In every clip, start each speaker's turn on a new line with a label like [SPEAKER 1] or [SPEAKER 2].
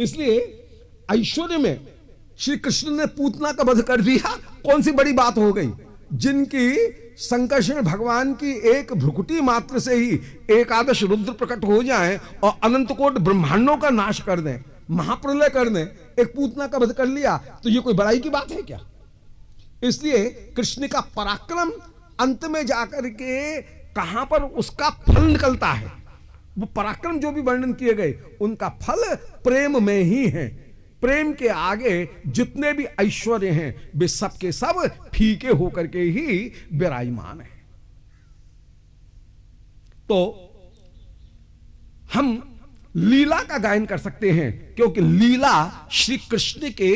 [SPEAKER 1] इसलिए ऐश्वर्य में श्री कृष्ण ने पूतना का वध कर दिया, कौन सी बड़ी बात हो गई। जिनकी संकर्षण भगवान की एक भ्रुकुटी मात्र से ही एकादश रुद्र प्रकट हो जाएं और अनंत कोट ब्रह्मांडों का नाश कर दें, महाप्रलय कर दें, एक पूतना का वध कर लिया, तो ये कोई बड़ाई की बात है क्या। इसलिए कृष्ण का पराक्रम अंत में जाकर के कहां पर उसका फल निकलता है, वो पराक्रम जो भी वर्णन किए गए उनका फल प्रेम में ही है। प्रेम के आगे जितने भी ऐश्वर्य हैं वे सब के सब फीके होकर के ही विराजमान हैं। तो हम लीला का गायन कर सकते हैं, क्योंकि लीला श्री कृष्ण के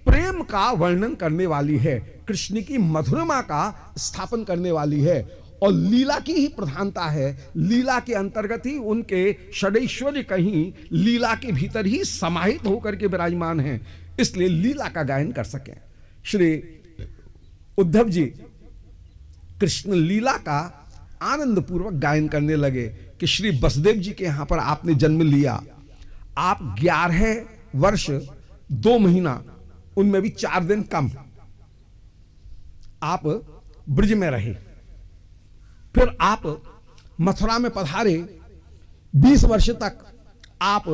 [SPEAKER 1] प्रेम का वर्णन करने वाली है, कृष्ण की मधुरमा का स्थापन करने वाली है, और लीला की ही प्रधानता है। लीला के अंतर्गत ही उनके षडैश्वर्य कहीं लीला के भीतर ही समाहित होकर के विराजमान हैं, इसलिए लीला का गायन कर सकें। श्री उद्धव जी कृष्ण लीला का आनंद पूर्वक गायन करने लगे कि श्री वसुदेव जी के यहां पर आपने जन्म लिया, आप 11 वर्ष 2 महीना, उनमें भी 4 दिन कम आप ब्रज में रहे, फिर आप मथुरा में पधारे, 20 वर्ष तक आप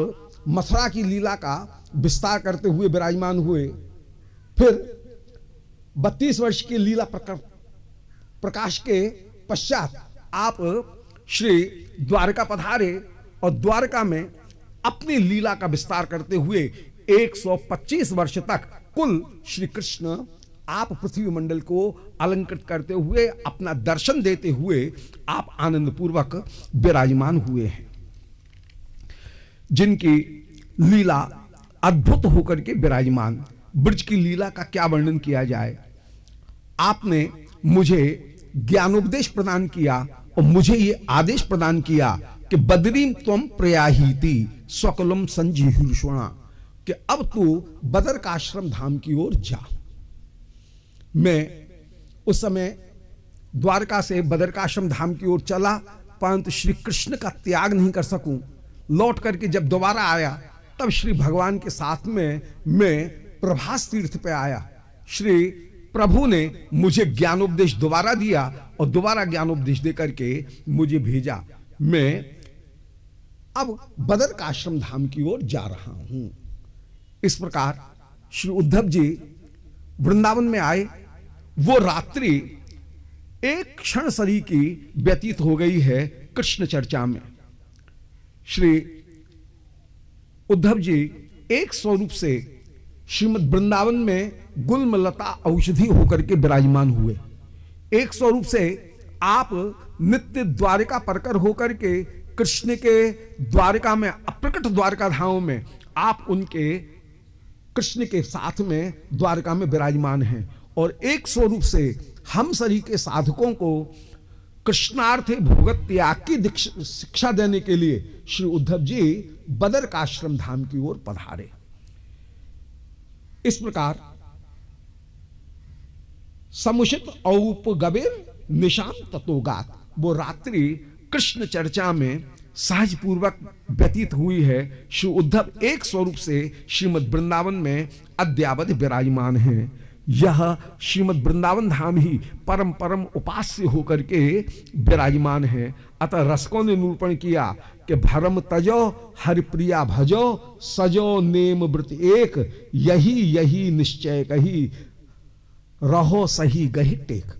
[SPEAKER 1] मथुरा की लीला का विस्तार करते हुए विराजमान हुए, फिर 32 वर्ष की लीला प्रकाश के पश्चात आप श्री द्वारका पधारे और द्वारका में अपनी लीला का विस्तार करते हुए 125 वर्ष तक कुल श्री कृष्ण आप पृथ्वी मंडल को अलंकृत करते हुए अपना दर्शन देते हुए आप आनंद पूर्वक विराजमान हुए हैं, जिनकी लीला अद्भुत होकर के विराजमान। ब्रज की लीला का क्या वर्णन किया जाए। आपने मुझे ज्ञानोपदेश प्रदान किया और मुझे ये आदेश प्रदान किया कि बदरीम त्वम प्रयाहीति स्वकुलम संजीहिषुणा, कि अब तू बदर का आश्रम धाम की ओर जा। मैं उस समय द्वारका से बदरकाश्रम धाम की ओर चला, परंतु श्री कृष्ण का त्याग नहीं कर सकूं। लौट करके जब दोबारा आया तब श्री भगवान के साथ में मैं प्रभास तीर्थ पे आया। श्री प्रभु ने मुझे ज्ञानोपदेश दोबारा दिया और दोबारा ज्ञानोपदेश देकर के मुझे भेजा। मैं अब बदरकाश्रम धाम की ओर जा रहा हूं। इस प्रकार श्री उद्धव जी वृंदावन में आए। वो रात्रि एक क्षण सरी की व्यतीत हो गई है कृष्ण चर्चा में। श्री उद्धव जी एक स्वरूप से श्रीमद् वृंदावन में गुलमलता औषधि होकर के विराजमान हुए। एक स्वरूप से आप नित्य द्वारिका परकर होकर के कृष्ण के द्वारिका में, अप्रकट द्वारिका धाम में आप उनके कृष्ण के साथ में द्वारका में विराजमान हैं। और एक स्वरूप से हम सभी के साधकों को कृष्णार्थ भोगत त्याग की शिक्षा देने के लिए श्री उद्धव जी बदरकाश्रम धाम की ओर पधारे। इस प्रकार समुचित औपगबिर निशाम ततोगात, वो रात्रि कृष्ण चर्चा में सहज पूर्वक व्यतीत हुई है। श्री उद्धव एक स्वरूप से श्रीमद् वृंदावन में अद्यावधि विराजमान हैं। यह श्रीमद् वृंदावन धाम ही परम परम उपास्य होकर के विराजमान है। अतः रसकों ने निरूपण किया कि भरम तजो हरिप्रिया भजो सजो नेम व्रत एक, यही यही निश्चय कही रहो सही गही टेक।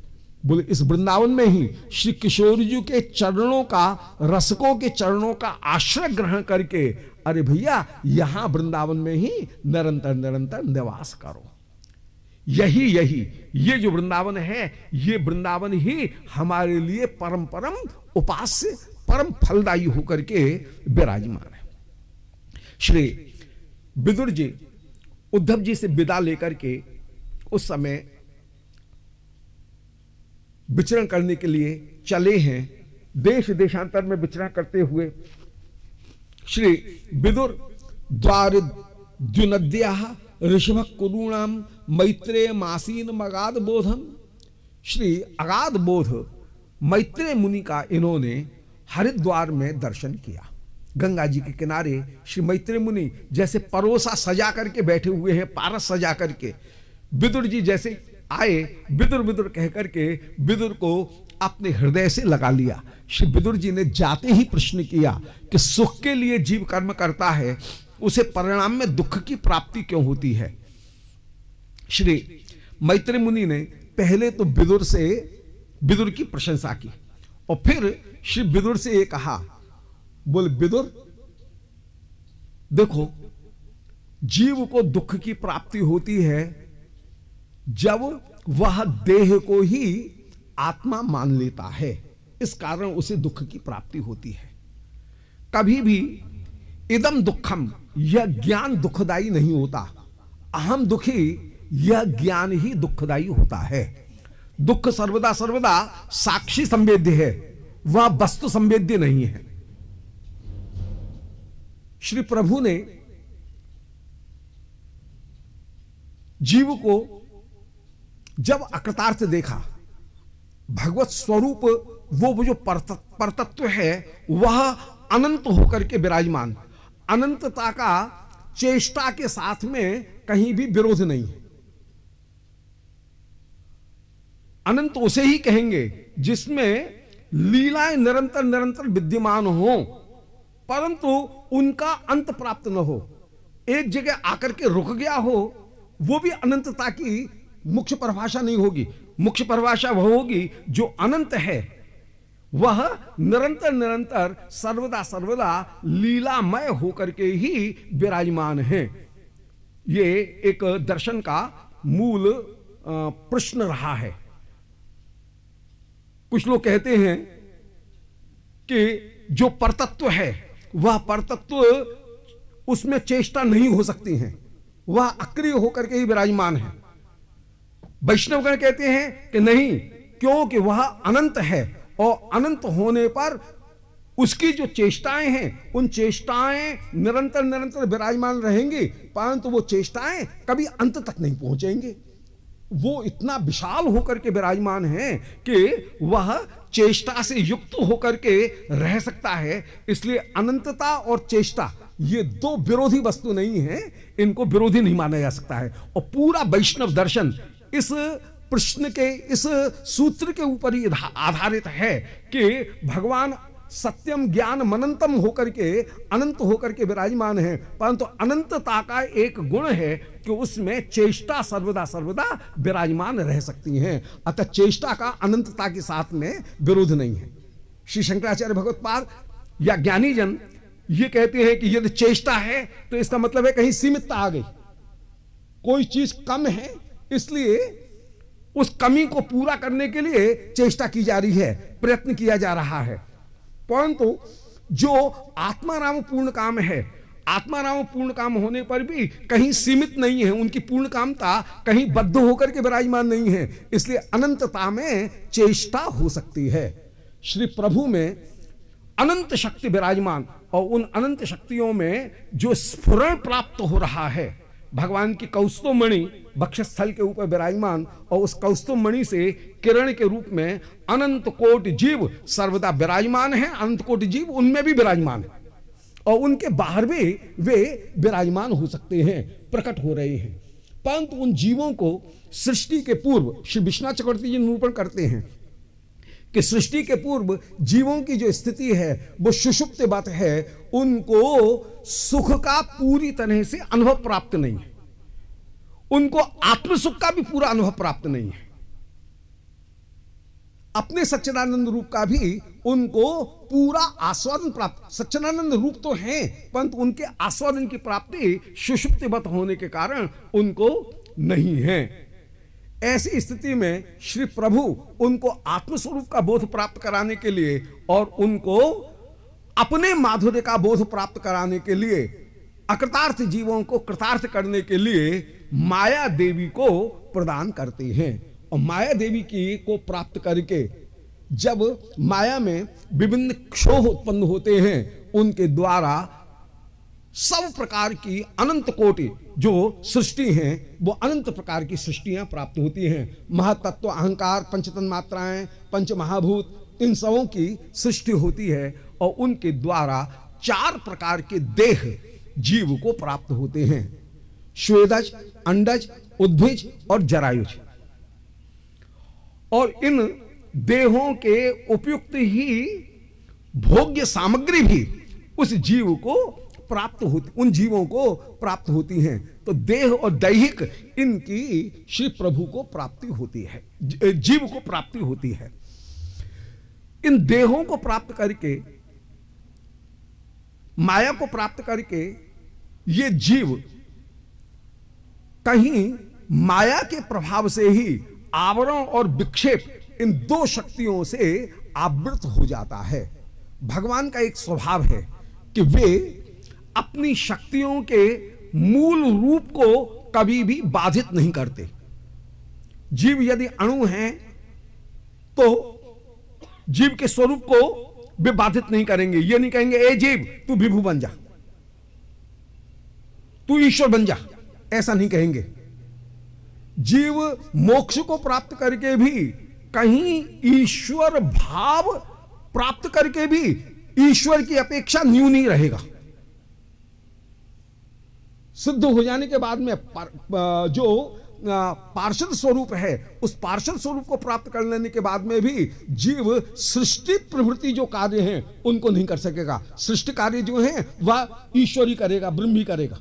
[SPEAKER 1] बोले इस वृंदावन में ही श्री किशोर जी के चरणों का, रसकों के चरणों का आश्रय ग्रहण करके, अरे भैया यहां वृंदावन में ही निरंतर निरंतर निवास करो। यही यही ये जो वृंदावन है, ये वृंदावन ही हमारे लिए परम परम उपास्य, परम फलदायी होकर के विराजमान है। श्री विदुर जी उद्धव जी से विदा लेकर के उस समय विचरण करने के लिए चले हैं। देश देशांतर में विचरण करते हुए श्री विदुर द्वारद्युनद्या ऋषभ कुरूणाम मैत्रेय मासीन अगाध बोधम, श्री अगाध बोध मैत्रेय मुनि का इन्होंने हरिद्वार में दर्शन किया। गंगा जी के किनारे श्री मैत्रेय मुनि जैसे परोसा सजा करके बैठे हुए हैं, पारस सजा करके। विदुर जी जैसे आए, विदुर विदुर कह करके विदुर को अपने हृदय से लगा लिया। श्री विदुर जी ने जाते ही प्रश्न किया कि सुख के लिए जीव कर्म करता है, उसे परिणाम में दुख की प्राप्ति क्यों होती है? श्री मैत्रेय मुनि ने पहले तो विदुर की प्रशंसा की और फिर श्री विदुर से ये कहा, बोल विदुर देखो, जीव को दुख की प्राप्ति होती है जब वह देह को ही आत्मा मान लेता है, इस कारण उसे दुख की प्राप्ति होती है। कभी भी इदम दुखम, यह ज्ञान दुखदाई नहीं होता। अहम दुखी, यह ज्ञान ही दुखदाई होता है। दुख सर्वदा सर्वदा साक्षी संवेद्य है, वह वस्तु संवेद्य नहीं है। श्री प्रभु ने जीव को जब अकृतार्थ देखा, भगवत स्वरूप वो जो परतत्व है वह अनंत होकर के विराजमान, अनंतता का चेष्टा के साथ में कहीं भी विरोध नहीं है। अनंत उसे ही कहेंगे जिसमें लीलाएं निरंतर निरंतर विद्यमान हो, परंतु उनका अंत प्राप्त न हो, एक जगह आकर के रुक गया हो, वो भी अनंतता की मुख्य परिभाषा नहीं होगी। मुख्य परिभाषा वह होगी जो अनंत है, वह निरंतर निरंतर सर्वदा सर्वदा लीलामय होकर के ही विराजमान है। ये एक दर्शन का मूल प्रश्न रहा है। कुछ लोग कहते हैं कि जो परतत्व है वह परतत्व, उसमें चेष्टा नहीं हो सकती है, वह अक्रिय होकर के ही विराजमान है। वैष्णवगण कहते हैं कि नहीं, क्योंकि वह अनंत है और अनंत होने पर उसकी जो चेष्टाएं हैं, उन चेष्टाएं निरंतर निरंतर विराजमान रहेंगी, परंतु वो चेष्टाएं कभी अंत तक नहीं पहुंचेंगे। वो इतना विशाल होकर के विराजमान है कि वह चेष्टा से युक्त होकर के रह सकता है। इसलिए अनंतता और चेष्टा ये दो विरोधी वस्तु नहीं है, इनको विरोधी नहीं माना जा सकता है। और पूरा वैष्णव दर्शन इस प्रश्न के, इस सूत्र के ऊपर ही आधारित है कि भगवान सत्यम ज्ञान मनंतम होकर के, अनंत होकर के विराजमान है, परंतु अनंतता का एक गुण है कि उसमें चेष्टा सर्वदा सर्वदा विराजमान रह सकती हैं। अतः चेष्टा का अनंतता के साथ में विरोध नहीं है। श्री शंकराचार्य भगवत्पाद या ज्ञानी जन ये कहते हैं कि यदि चेष्टा है तो इसका मतलब है कहीं सीमितता आ गई, कोई चीज कम है, इसलिए उस कमी को पूरा करने के लिए चेष्टा की जा रही है, प्रयत्न किया जा रहा है। परंतु जो आत्मा नाम पूर्ण काम है, आत्मा नाम पूर्ण काम होने पर भी कहीं सीमित नहीं है, उनकी पूर्ण कामता कहीं बद्ध होकर के विराजमान नहीं है, इसलिए अनंतता में चेष्टा हो सकती है। श्री प्रभु में अनंत शक्ति विराजमान और उन अनंत शक्तियों में जो स्फुरण प्राप्त हो रहा है, भगवान की कौस्तुभ मणि वक्षस्थल के ऊपर विराजमान और उस कौस्तुभ मणि से किरण के रूप में अनंत कोटि जीव सर्वदा विराजमान है। अनंत कोटि जीव उनमें भी विराजमान है और उनके बाहर भी वे विराजमान हो सकते हैं, प्रकट हो रहे हैं। परंतु उन जीवों को सृष्टि के पूर्व श्री विश्वनाथ चक्रवर्ती जी निरूपण करते हैं कि सृष्टि के पूर्व जीवों की जो स्थिति है वो सुषुप्तिवत है, उनको सुख का पूरी तरह से अनुभव प्राप्त नहीं है, उनको आत्म सुख का भी पूरा अनुभव प्राप्त नहीं है, अपने सच्चिदानंद रूप का भी उनको पूरा आस्वादन प्राप्त, सच्चिदानंद रूप तो हैं परंतु उनके आस्वादन की प्राप्ति सुषुप्तिवत होने के कारण उनको नहीं है। ऐसी स्थिति में श्री प्रभु उनको आत्मस्वरूप का बोध प्राप्त कराने के लिए और उनको अपने माधुर्य का बोध प्राप्त कराने के लिए, अकृतार्थ जीवों को कृतार्थ करने के लिए माया देवी को प्रदान करते हैं। और माया देवी की को प्राप्त करके जब माया में विभिन्न क्षोभ उत्पन्न होते हैं, उनके द्वारा सब प्रकार की अनंत कोटि जो सृष्टि हैं वो अनंत प्रकार की सृष्टियां प्राप्त होती हैं। महातत्व, अहंकार, पंचतन मात्राएं, पंच महाभूत, इन सबों की सृष्टि होती है और उनके द्वारा 4 प्रकार के देह जीव को प्राप्त होते हैं, स्वेदज, अंडज, उद्भिज और जरायुज। और इन देहों के उपयुक्त ही भोग्य सामग्री भी उस जीव को प्राप्त होती, उन जीवों को प्राप्त होती हैं। तो देह और दैहिक इनकी श्री प्रभु को प्राप्ति होती है, जीव को प्राप्ति होती है। इन देहों को प्राप्त करके, माया को प्राप्त करके ये जीव कहीं माया के प्रभाव से ही आवरण और विक्षेप इन 2 शक्तियों से आवृत हो जाता है। भगवान का एक स्वभाव है कि वे अपनी शक्तियों के मूल रूप को कभी भी बाधित नहीं करते। जीव यदि अणु हैं तो जीव के स्वरूप को वे बाधित नहीं करेंगे। ये नहीं कहेंगे ए जीव तू विभु बन जा, तू ईश्वर बन जा, ऐसा नहीं कहेंगे। जीव मोक्ष को प्राप्त करके भी कहीं ईश्वर भाव प्राप्त करके भी ईश्वर की अपेक्षा न्यून नहीं रहेगा। सिद्ध हो जाने के बाद में जो पार्षद स्वरूप है, उस पार्षद स्वरूप को प्राप्त कर लेने के बाद में भी जीव सृष्टि प्रवृत्ति जो कार्य हैं उनको नहीं कर सकेगा। सृष्टि कार्य जो हैं वह ईश्वर ही करेगा, ब्रह्म ही करेगा।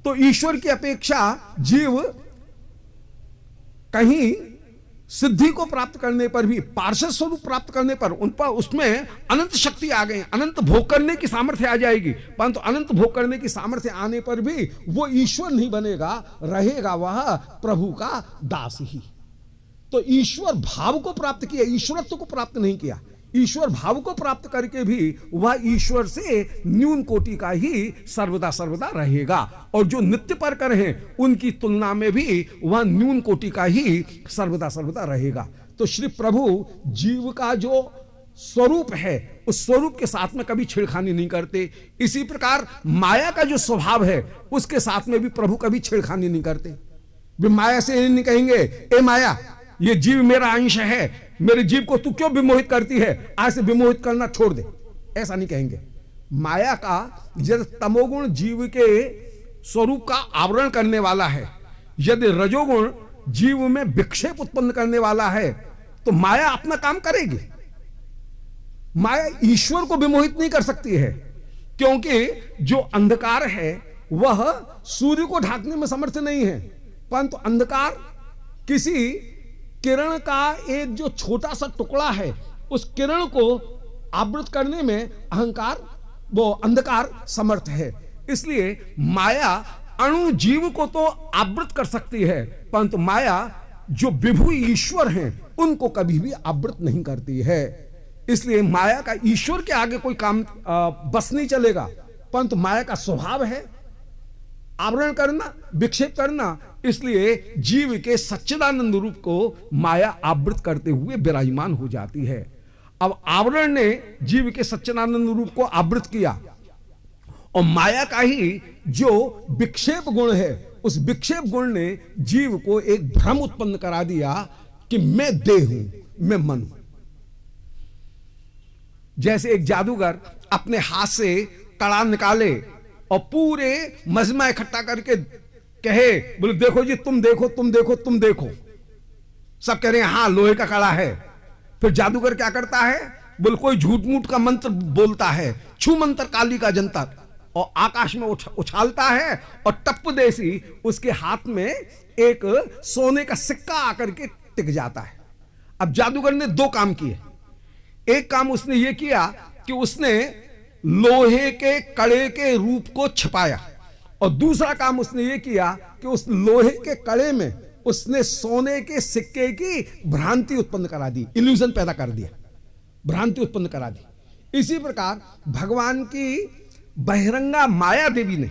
[SPEAKER 1] तो ईश्वर की अपेक्षा जीव कहीं सिद्धि को प्राप्त करने पर भी, पार्षद स्वरूप प्राप्त करने पर उन पर उसमें अनंत शक्ति आ गई, अनंत भोग करने की सामर्थ्य आ जाएगी। परंतु अनंत भोग करने की सामर्थ्य आने पर भी वो ईश्वर नहीं बनेगा, रहेगा वह प्रभु का दास ही। तो ईश्वर भाव को प्राप्त किया, ईश्वरत्व को प्राप्त नहीं किया। ईश्वर भाव को प्राप्त करके भी वह ईश्वर से न्यून कोटि का ही सर्वदा सर्वदा रहेगा। और जो नित्य परकर हैं उनकी तुलना में भी वह न्यून कोटि का ही सर्वदा सर्वदा रहेगा। तो श्री प्रभु जीव का जो स्वरूप है उस स्वरूप के साथ में कभी छेड़खानी नहीं करते। इसी प्रकार माया का जो स्वभाव है उसके साथ में भी प्रभु कभी छेड़खानी नहीं करते। वे माया से नहीं कहेंगे ए माया ये जीव मेरा अंश है, मेरे जीव को तू क्यों विमोहित करती है, आज से विमोहित करना छोड़ दे, ऐसा नहीं कहेंगे। माया का यदि तमोगुण जीव के स्वरूप का आवरण करने वाला है, यदि रजोगुण जीव में विक्षेप उत्पन्न करने वाला है, तो माया अपना काम करेगी। माया ईश्वर को विमोहित नहीं कर सकती है, क्योंकि जो अंधकार है वह सूर्य को ढांकने में समर्थ नहीं है। परंतु अंधकार किसी किरण का एक जो छोटा सा टुकड़ा है उस किरण को आवृत करने में अहंकार, वो अंधकार समर्थ है। इसलिए माया अणु जीव को तो आवृत कर सकती है, परंतु माया जो विभु ईश्वर हैं उनको कभी भी आवृत नहीं करती है। इसलिए माया का ईश्वर के आगे कोई काम बस नहीं चलेगा। परंतु माया का स्वभाव है आवरण करना, विक्षेप करना। इसलिए जीव के सच्चिदानंद रूप को माया आवृत करते हुए विराजमान हो जाती है। अब आवरण ने जीव के सच्चिदानंद रूप को आवृत किया और माया का ही जो विक्षेप गुण है उस विक्षेप गुण ने जीव को एक भ्रम उत्पन्न करा दिया कि मैं देह हूं, मैं मन हूं। जैसे एक जादूगर अपने हाथ से कड़ा निकाले और पूरे मजमा इकट्ठा करके कहे बोले देखो जी तुम देखो तुम देखो तुम देखो, सब कह रहे हैं हां लोहे का कड़ा है। फिर जादूगर क्या करता है, बोले कोई झूठ मूठ का मंत्र बोलता है, छू मंत्र काली का जंतर, और आकाश में उछालता है और टप्प देसी उसके हाथ में एक सोने का सिक्का आकर के टिक जाता है। अब जादूगर ने 2 काम किए। एक काम उसने ये किया कि उसने लोहे के कड़े के रूप को छिपाया, और दूसरा काम उसने ये किया कि उस लोहे के कड़े में उसने सोने के सिक्के की भ्रांति उत्पन्न करा दी, इल्यूजन पैदा कर दिया, भ्रांति उत्पन्न करा दी। इसी प्रकार भगवान की बहिरंगा माया देवी ने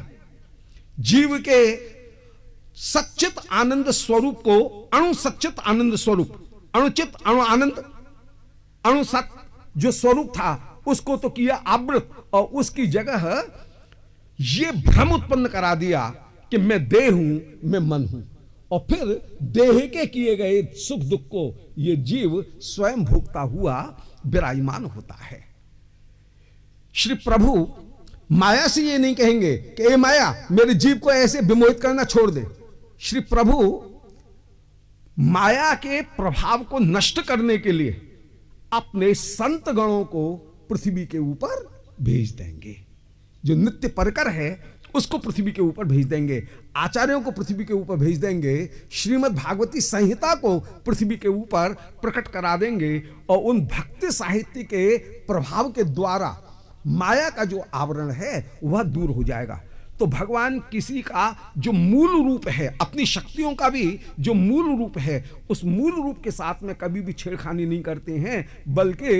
[SPEAKER 1] जीव के सच्चित आनंद स्वरूप को अणु सच्चित आनंद स्वरूप, अणुचित अणु आनंद अणु सत जो स्वरूप था उसको तो किया आवृत, और उसकी जगह ये भ्रम उत्पन्न करा दिया कि मैं देह हूं, मैं मन हूं। और फिर देह के किए गए सुख दुख को ये जीव स्वयं भोगता हुआ विराजमान होता है। श्री प्रभु माया से ये नहीं कहेंगे कि ए माया मेरे जीव को ऐसे विमोहित करना छोड़ दे। श्री प्रभु माया के प्रभाव को नष्ट करने के लिए अपने संत गणों को पृथ्वी के ऊपर भेज देंगे। जो नित्य परकर है उसको पृथ्वी के ऊपर भेज देंगे, आचार्यों को पृथ्वी के ऊपर भेज देंगे, श्रीमद् भागवती संहिता को पृथ्वी के ऊपर प्रकट करा देंगे और उन भक्ति साहित्य के प्रभाव के द्वारा माया का जो आवरण है वह दूर हो जाएगा। तो भगवान किसी का जो मूल रूप है, अपनी शक्तियों का भी जो मूल रूप है, उस मूल रूप के साथ में कभी भी छेड़खानी नहीं करते हैं, बल्कि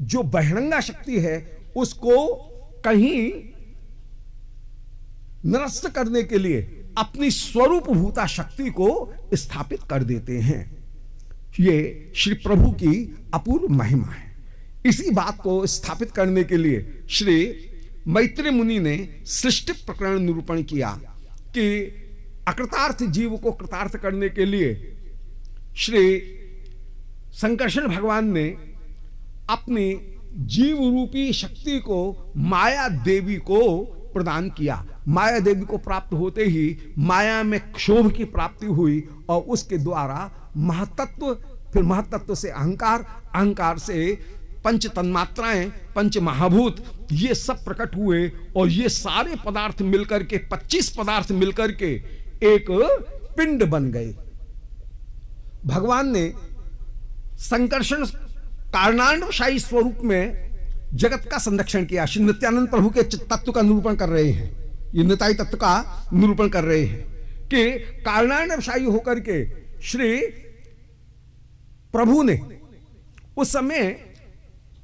[SPEAKER 1] जो बहिरंगा शक्ति है उसको कहीं निरस्त करने के लिए अपनी स्वरूप भूता शक्ति को स्थापित कर देते हैं। ये श्री प्रभु की अपूर्व महिमा है। इसी बात को स्थापित करने के लिए श्री मैत्री मुनि ने सृष्टि प्रकरण निरूपण किया कि अकृतार्थ जीव को कृतार्थ करने के लिए श्री संकर्षण भगवान ने अपनी जीव रूपी शक्ति को माया देवी को प्रदान किया। माया देवी को प्राप्त होते ही माया में क्षोभ की प्राप्ति हुई और उसके द्वारा महतत्व, फिर महतत्व से अहंकार, अहंकार से पंच तन्मात्राएं, पंच महाभूत, ये सब प्रकट हुए और ये सारे पदार्थ मिलकर के 25 पदार्थ मिलकर के एक पिंड बन गए। भगवान ने संकर्षण कारणांडशाही स्वरूप में जगत का संरक्षण किया। श्री नित्यानंद प्रभु के तत्व का निरूपण कर रहे हैं, ये निताई तत्व का निरूपण कर रहे हैं कि कारणांडशाही होकर के श्री प्रभु ने उस समय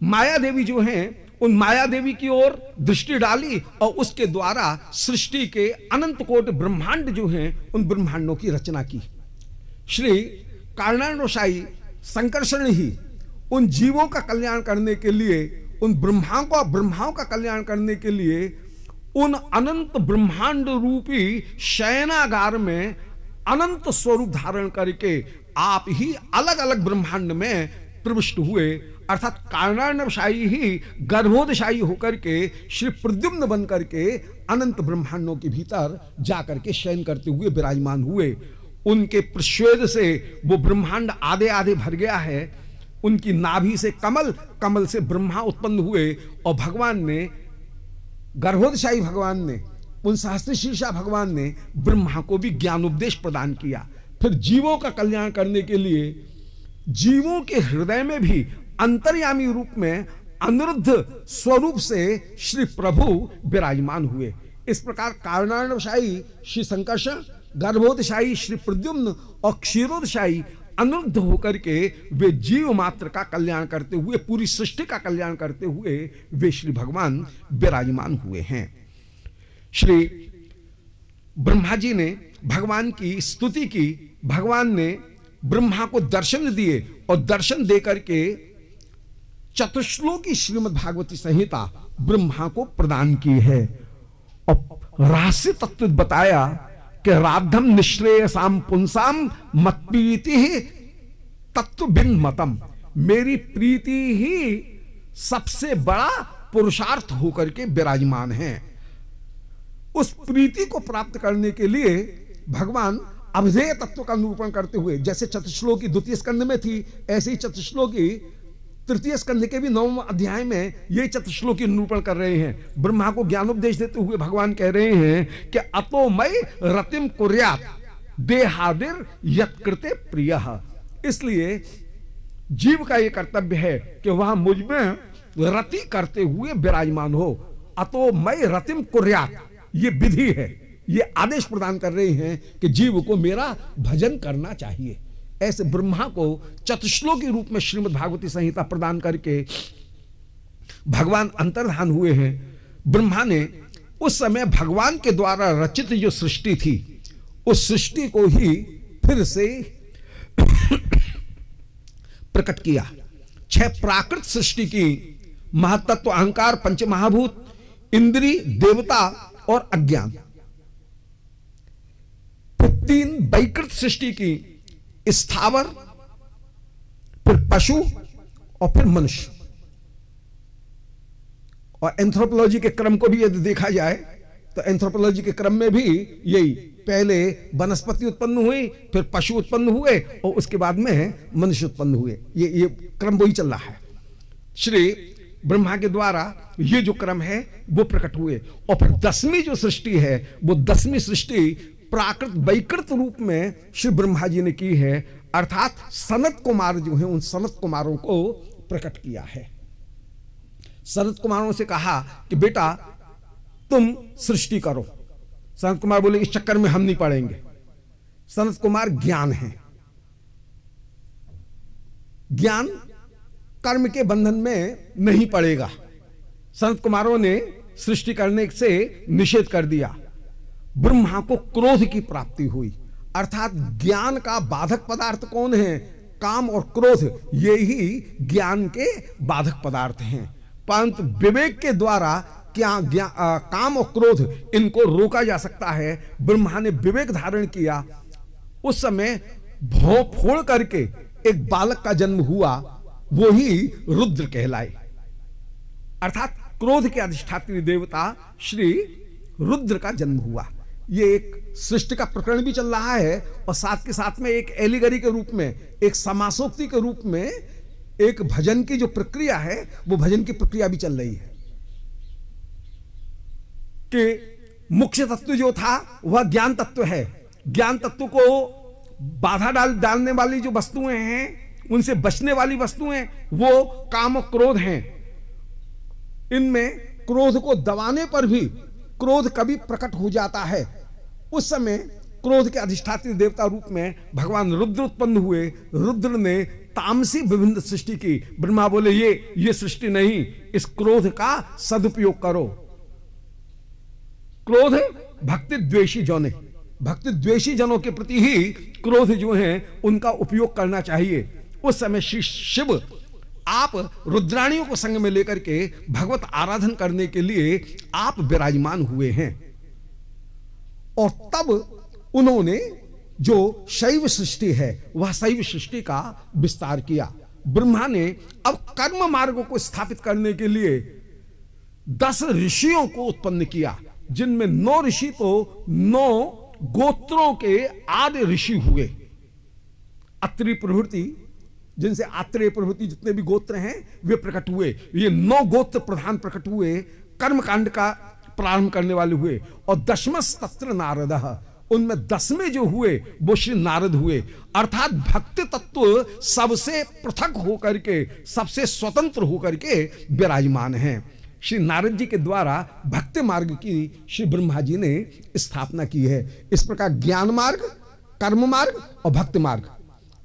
[SPEAKER 1] माया देवी जो हैं उन माया देवी की ओर दृष्टि डाली और उसके द्वारा सृष्टि के अनंत कोटि ब्रह्मांड जो हैं उन ब्रह्मांडों की रचना की। श्री कारणांडशाही संकर्षण ही उन जीवों का कल्याण करने के लिए, उन ब्रह्माओं का कल्याण करने के लिए उन अनंत ब्रह्मांड रूपी शयनागार में अनंत स्वरूप धारण करके आप ही अलग अलग ब्रह्मांड में प्रविष्ट हुए। अर्थात कारणांडशाही ही गर्भोदशाही होकर के श्री प्रद्युम्न बन करके अनंत ब्रह्मांडों के भीतर जाकर के शयन करते हुए विराजमान हुए। उनके प्रश्वेद से वो ब्रह्मांड आधे आधे भर गया है। उनकी नाभि से कमल, कमल से ब्रह्मा उत्पन्न हुए और भगवान ने, गर्भोदशाही भगवान ने, उन सहस्त्रशीर्षा भगवान ने ब्रह्मा को भी ज्ञानोपदेश प्रदान किया। फिर जीवों का कल्याण करने के लिए जीवों के हृदय में भी अंतर्यामी रूप में अनिरुद्ध स्वरूप से श्री प्रभु विराजमान हुए। इस प्रकार कारणांडशाही श्री संकर्षण, गर्भोदशाही श्री प्रद्युम्न और क्षीरोदशाही अनिरुद्ध होकर के वे जीव मात्र का कल्याण करते हुए, पूरी सृष्टि का कल्याण करते हुए वे श्री भगवान विराजमान हुए हैं। श्री ब्रह्मा जी ने भगवान की स्तुति की। भगवान ने ब्रह्मा को दर्शन दिए और दर्शन देकर के चतुश्लोकी श्रीमद् भागवती संहिता ब्रह्मा को प्रदान की है और रहस्य तत्व बताया कि राधम निश्रेयसाम पुंसाम मत्प्रीति तत्व भिन्न मतम, मेरी प्रीति ही सबसे बड़ा पुरुषार्थ होकर के विराजमान है। उस प्रीति को प्राप्त करने के लिए भगवान अभिधेय तत्व का निरूपण करते हुए, जैसे चतुश्लोकी द्वितीय स्कंध में थी, ऐसे ही चतुश्लोकी तृतीय स्कंध के भी 9वें अध्याय में ये चतुश्लोकी निरूपण कर रहे हैं। ब्रह्मा को ज्ञानोपदेश देते हुए भगवान कह रहे हैं कि अतो मई रतिम कुर्यात देहादिर यत्कृते प्रियः। इसलिए जीव का यह कर्तव्य है कि वह मुझ में रति करते हुए विराजमान हो। अतो मई रतिम कुर्यात, ये विधि है, ये आदेश प्रदान कर रहे हैं कि जीव को मेरा भजन करना चाहिए। ऐसे ब्रह्मा को चतुश्लोकी रूप में श्रीमद् भागवती संहिता प्रदान करके भगवान अंतर्धान हुए हैं। ब्रह्मा ने उस समय भगवान के द्वारा रचित जो सृष्टि थी उस सृष्टि को ही फिर से प्रकट किया। 6 प्राकृत सृष्टि की, महतत्व, अहंकार, पंचमहाभूत, इंद्री, देवता और अज्ञान। फिर 3 वैकृत सृष्टि की, स्थावर, फिर पशु और फिर मनुष्य। और एंथ्रोपोलॉजी के क्रम को भी यदि देखा जाए तो एंथ्रोपोलॉजी के क्रम में भी यही, पहले वनस्पति उत्पन्न हुई, फिर पशु उत्पन्न हुए और उसके बाद में मनुष्य उत्पन्न हुए। ये क्रम वही चल रहा है। श्री ब्रह्मा के द्वारा ये जो क्रम है वो प्रकट हुए, और फिर 10वीं जो सृष्टि है वो 10वीं सृष्टि प्राकृत वैकृत रूप में श्री ब्रह्मा जी ने की है, अर्थात सनत कुमार जो हैं उन सनत कुमारों को प्रकट किया है। सनत कुमारों से कहा कि बेटा तुम सृष्टि करो। सनत कुमार बोले इस चक्कर में हम नहीं पड़ेंगे। सनत कुमार ज्ञान है, ज्ञान कर्म के बंधन में नहीं पड़ेगा। सनत कुमारों ने सृष्टि करने से निषेध कर दिया। ब्रह्मा को क्रोध की प्राप्ति हुई, अर्थात ज्ञान का बाधक पदार्थ कौन है? काम और क्रोध, ये ही ज्ञान के बाधक पदार्थ हैं। परंतु विवेक के द्वारा क्या काम और क्रोध इनको रोका जा सकता है। ब्रह्मा ने विवेक धारण किया, उस समय भौं फोड़ करके एक बालक का जन्म हुआ, वो ही रुद्र कहलाए, अर्थात क्रोध के अधिष्ठात्री देवता श्री रुद्र का जन्म हुआ। ये एक सृष्टि का प्रकरण भी चल रहा है और साथ के साथ में एक एलिगरी के रूप में, एक समासोक्ति के रूप में एक भजन की जो प्रक्रिया है वो भजन की प्रक्रिया भी चल रही है कि मुख्य तत्व जो था वह ज्ञान तत्व है। ज्ञान तत्व को बाधा डालने वाली जो वस्तुएं हैं, उनसे बचने वाली वस्तुएं वो काम और क्रोध हैं। इनमें क्रोध को दबाने पर भी क्रोध कभी प्रकट हो जाता है। उस समय क्रोध के अधिष्ठात्री देवता रूप में भगवान रुद्र उत्पन्न हुए। रुद्र ने तामसी विभिन्न सृष्टि की। ब्रह्मा बोले ये सृष्टि नहीं, इस क्रोध का सदुपयोग करो। क्रोध भक्ति द्वेषी जन, भक्ति द्वेषी जनों के प्रति ही क्रोध जो है उनका उपयोग करना चाहिए। उस समय श्री शिव आप रुद्राणियों को संग में लेकर के भगवत आराधन करने के लिए आप विराजमान हुए हैं, और तब उन्होंने जो शैव सृष्टि है वह शैव सृष्टि का विस्तार किया। ब्रह्मा ने अब कर्म मार्ग को स्थापित करने के लिए 10 ऋषियों को उत्पन्न किया, जिनमें 9 ऋषि तो 9 गोत्रों के आदि ऋषि हुए। अत्रि प्रभृति, जिनसे आत्रेय प्रभृति जितने भी गोत्र हैं वे प्रकट हुए। ये 9 गोत्र प्रधान प्रकट हुए, कर्मकांड का प्रारंभ करने वाले हुए। और 10मस् तत्र नारदः, उनमें 10वें जो हुए वो श्री नारद हुए, अर्थात भक्ति तत्व सबसे पृथक होकर के, सबसे स्वतंत्र होकर के विराजमान हैं। श्री नारद जी के द्वारा भक्ति मार्ग की श्री ब्रह्मा जी ने स्थापना की है। इस प्रकार ज्ञान मार्ग, कर्म मार्ग और भक्ति मार्ग,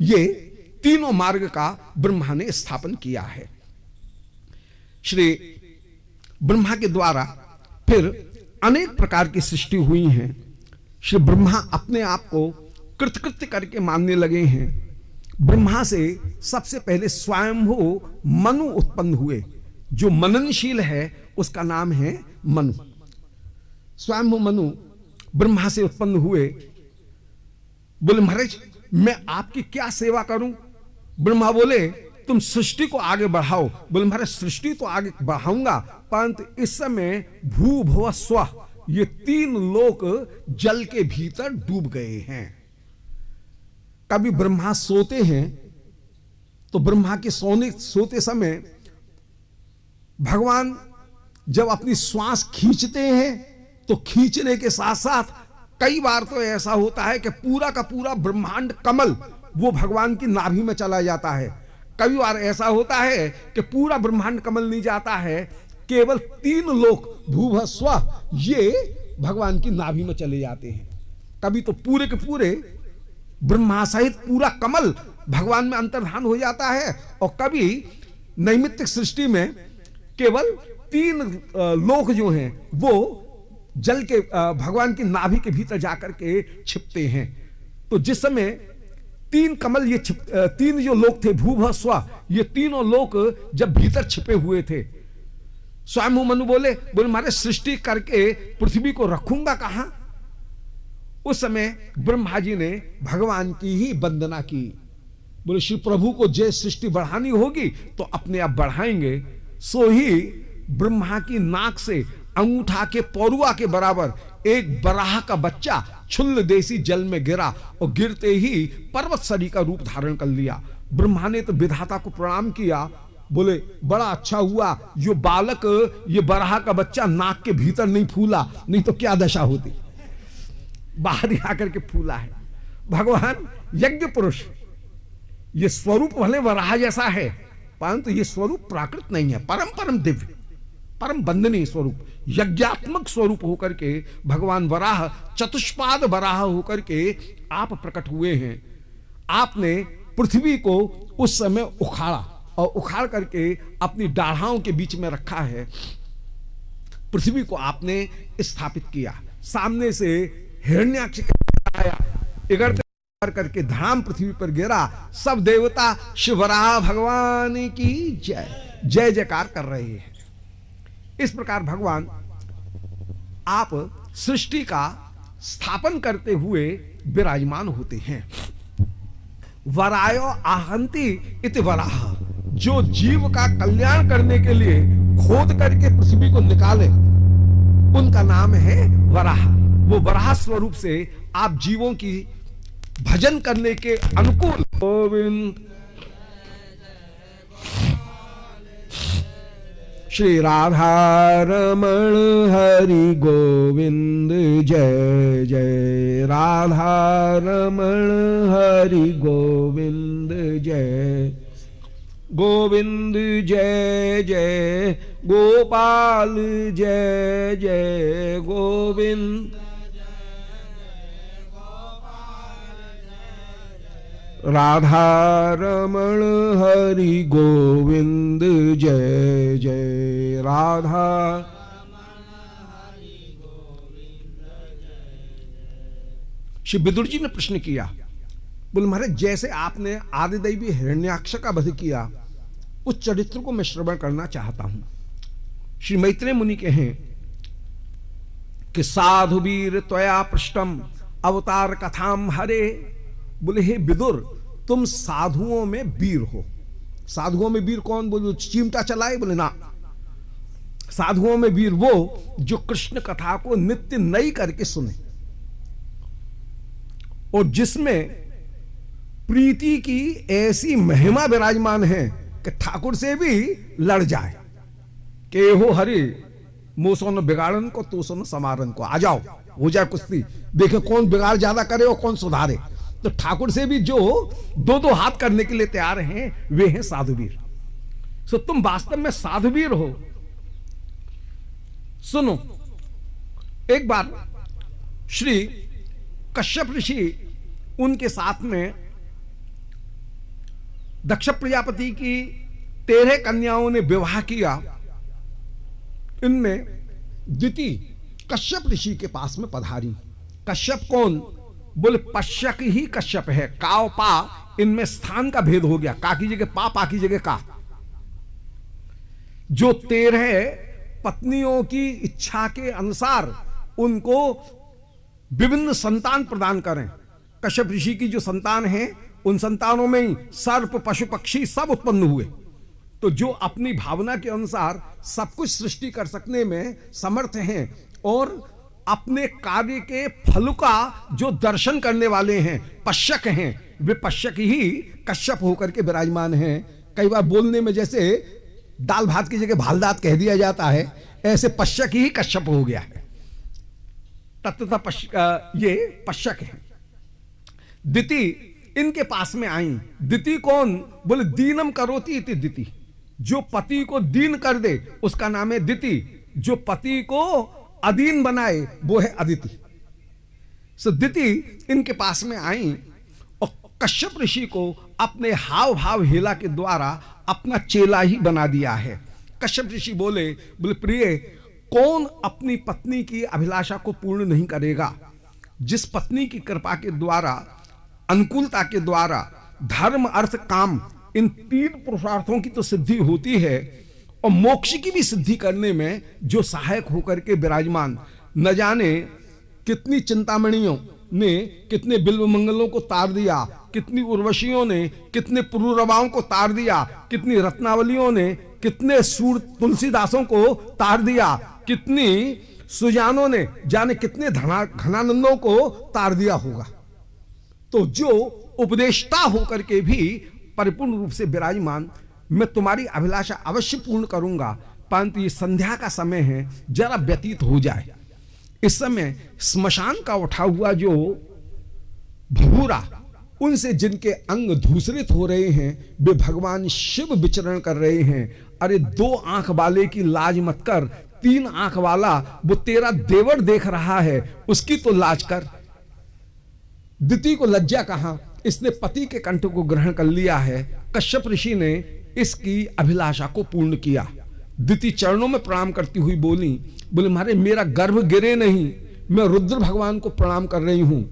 [SPEAKER 1] ये तीनों मार्ग का ब्रह्मा ने स्थापन किया है। श्री ब्रह्मा के द्वारा फिर अनेक प्रकार की सृष्टि हुई हैं। श्री ब्रह्मा अपने आप को कृतकृत्य करके मानने लगे हैं। ब्रह्मा से सबसे पहले स्वयंभू मनु उत्पन्न हुए। जो मननशील है उसका नाम है मनु। स्वयंभू मनु ब्रह्मा से उत्पन्न हुए। बोले महाराज मैं आपकी क्या सेवा करूं? ब्रह्मा बोले तुम सृष्टि को आगे बढ़ाओ। बोले महाराज सृष्टि तो आगे बढ़ाऊंगा, परंतु इस समय भू भुव स्व, ये 3 लोक जल के भीतर डूब गए हैं। कभी ब्रह्मा सोते हैं तो ब्रह्मा के सोते समय भगवान जब अपनी श्वास खींचते हैं तो खींचने के साथ साथ कई बार तो ऐसा होता है कि पूरा का पूरा ब्रह्मांड कमल वो भगवान की नाभि में चला जाता है। कई बार ऐसा होता है कि पूरा ब्रह्मांड कमल नहीं जाता है, केवल 3 लोक भूभ स्व ये भगवान की नाभि में चले जाते हैं। कभी तो पूरे के पूरे ब्रह्मा सहित पूरा कमल भगवान में अंतर्धान हो जाता है, और कभी नैमित्तिक सृष्टि में केवल 3 लोक जो हैं वो जल के भगवान की नाभि के भीतर जाकर के छिपते हैं। तो जिस समय 3 कमल ये 3 जो लोक थे भूभ स्व, ये तीनों लोक जब भीतर छिपे हुए थे, स्वयं मनु बोले मारे सृष्टि करके पृथ्वी को रखूंगा कहां? उस समय ब्रह्मा जी ने भगवान की ही वंदना की। बोले श्री प्रभु को जय सृष्टि बढ़ानी होगी तो अपने आप बढ़ाएंगे, सो ही ब्रह्मा की नाक से अंगूठा के पौरुआ के बराबर एक बराह का बच्चा छुल्ल देसी जल में गिरा और गिरते ही पर्वत सरी का रूप धारण कर लिया। ब्रह्मा ने तो विधाता को प्रणाम किया, बोले बड़ा अच्छा हुआ जो बालक, ये बराह का बच्चा नाक के भीतर नहीं फूला, नहीं तो क्या दशा होती, बाहर ही आकर के फूला है। भगवान यज्ञ पुरुष, ये स्वरूप भले वराह जैसा है परंतु ये स्वरूप प्राकृत नहीं है, परम परम दिव्य परम वंदनीय स्वरूप, यज्ञात्मक स्वरूप होकर के भगवान वराह, चतुष्पाद वराह होकर के आप प्रकट हुए हैं। आपने पृथ्वी को उस समय उखाड़ा और उखाड़ करके अपनी डाढ़ाओं के बीच में रखा है। पृथ्वी को आपने स्थापित किया, सामने से हिरण्याक्ष आया, इगड़ते करके धाम पृथ्वी पर गिरा। सब देवता शिवराह भगवान की जय जय जयकार कर रहे हैं। इस प्रकार भगवान आप सृष्टि का स्थापन करते हुए विराजमान होते हैं। वरायो आहंति इति वराह, जो जीव का कल्याण करने के लिए खोद करके पृथ्वी को निकाले उनका नाम है वराह। वो वराह स्वरूप से आप जीवों की भजन करने के अनुकूल। गोविंद श्री राधा रमण हरि गोविंद जय जय, राधा रमण हरि गोविंद जय, गोविंद जय जय, गोपाल जय जय, गोविंद राधा रमण हरि गोविंद जय जय, राधा। श्री विदुर जी ने प्रश्न किया, बोले महाराज जैसे आपने आदिदैवी हिरण्याक्ष का वध किया, उस चरित्र को मैं श्रवण करना चाहता हूं। श्री मैत्रेय मुनि कहें कि साधुवीर त्वया पृष्टम अवतार कथाम हरे। बोले हे विदुर, तुम साधुओं में वीर हो। साधुओं में वीर कौन? बोले चिमटा चलाए? बोले ना, साधुओं में वीर वो जो कृष्ण कथा को नित्य नई करके सुने और जिसमें प्रीति की ऐसी महिमा विराजमान है कि ठाकुर से भी लड़ जाए कि हो हरि मोसोन बिगाड़न को तो सोन समारन को, आ जाओ हो जाए कुश्ती, देखे कौन बिगाड़ ज्यादा करे और कौन सुधारे। तो ठाकुर से भी जो दो दो हाथ करने के लिए तैयार हैं वे हैं साधुवीर। सो तुम वास्तव में साधुवीर हो। सुनो, एक बार श्री कश्यप ऋषि उनके साथ में दक्ष प्रजापति की 13 कन्याओं ने विवाह किया। इनमें दिति कश्यप ऋषि के पास में पधारी। कश्यप कौन? बोले पश्यक ही कश्यप है। काव पा, इनमें स्थान का भेद हो गया, का की जगह पा, पा की जगह का। जो 13 पत्नियों की इच्छा के अनुसार उनको विभिन्न संतान प्रदान करें। कश्यप ऋषि की जो संतान है उन संतानों में ही सर्प पशु पक्षी सब उत्पन्न हुए। तो जो अपनी भावना के अनुसार सब कुछ सृष्टि कर सकने में समर्थ हैं और अपने कार्य के फल का जो दर्शन करने वाले हैं, पश्यक हैं, वे पश्यक ही कश्यप होकर के विराजमान हैं। कई बार बोलने में जैसे दाल भात की जगह भालदात कह दिया जाता है, ऐसे पश्यक ही कश्यप हो गया है। तत्वतः ये पश्यक है। दिति इनके पास में आई। दिति कौन? बोले दीनम करोति इति दिति, जो पति को दीन कर दे उसका नाम है दिति, जो पति को अधीन बनाए वो है अदिति। सो दिति इनके पास में आई और कश्यप ऋषि को अपने हाव भाव हेला के द्वारा अपना चेला ही बना दिया है। कश्यप ऋषि बोले प्रिय, कौन अपनी पत्नी की अभिलाषा को पूर्ण नहीं करेगा? जिस पत्नी की कृपा के द्वारा, अनुकूलता के द्वारा धर्म अर्थ काम इन 3 पुरुषार्थों की तो सिद्धि होती है और मोक्ष की भी सिद्धि करने में जो सहायक होकर के विराजमान, न जाने कितनी चिंतामणियों ने कितने बिल्व मंगलों को तार दिया, कितनी उर्वशियों ने कितने पुरुरवाओं को तार दिया, कितनी रत्नावलियों ने कितने सूर तुलसीदासों को तार दिया, कितनी सुजानों ने जाने कितने घनानंदों को तार दिया होगा। तो जो उपदेष्टा होकर के भी परिपूर्ण रूप से विराजमान, मैं तुम्हारी अभिलाषा अवश्य पूर्ण करूंगा, परंतु ये संध्या का समय है, जरा व्यतीत हो जाए। इस समय स्मशान का उठा हुआ जो भभूरा, उनसे जिनके अंग धूसरित हो रहे हैं, वे भगवान शिव विचरण कर रहे हैं। अरे 2 आंख वाले की लाज मत कर, 3 आंख वाला वो तेरा देवर देख रहा है, उसकी तो लाज कर। दिति को लज्जा कहां, इसने पति के कंठ को ग्रहण कर लिया है। कश्यप ऋषि ने इसकी अभिलाषा को पूर्ण किया। दिति चरणों में प्रणाम करती हुई बोली, बोले महाराज मेरा गर्भ गिरे नहीं, मैं रुद्र भगवान को प्रणाम कर रही हूं।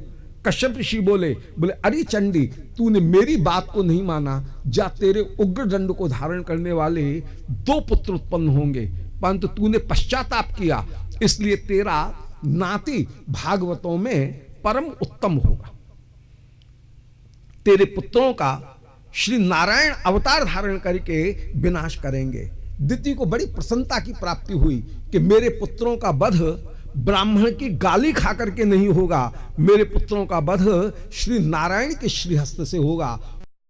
[SPEAKER 1] कश्यप ऋषि बोले अरे चंडी, तूने मेरी बात को नहीं माना, जा तेरे उग्र दंड को धारण करने वाले 2 पुत्र उत्पन्न होंगे, परंतु तूने पश्चाताप किया, इसलिए तेरा नाती भागवतों में परम उत्तम होगा। तेरे पुत्रों का श्री नारायण अवतार धारण करके विनाश करेंगे। दिति को बड़ी प्रसन्नता की प्राप्ति हुई कि मेरे पुत्रों का वध ब्राह्मण की गाली खा करके नहीं होगा, मेरे पुत्रों का वध श्री नारायण के श्रीहस्त से होगा।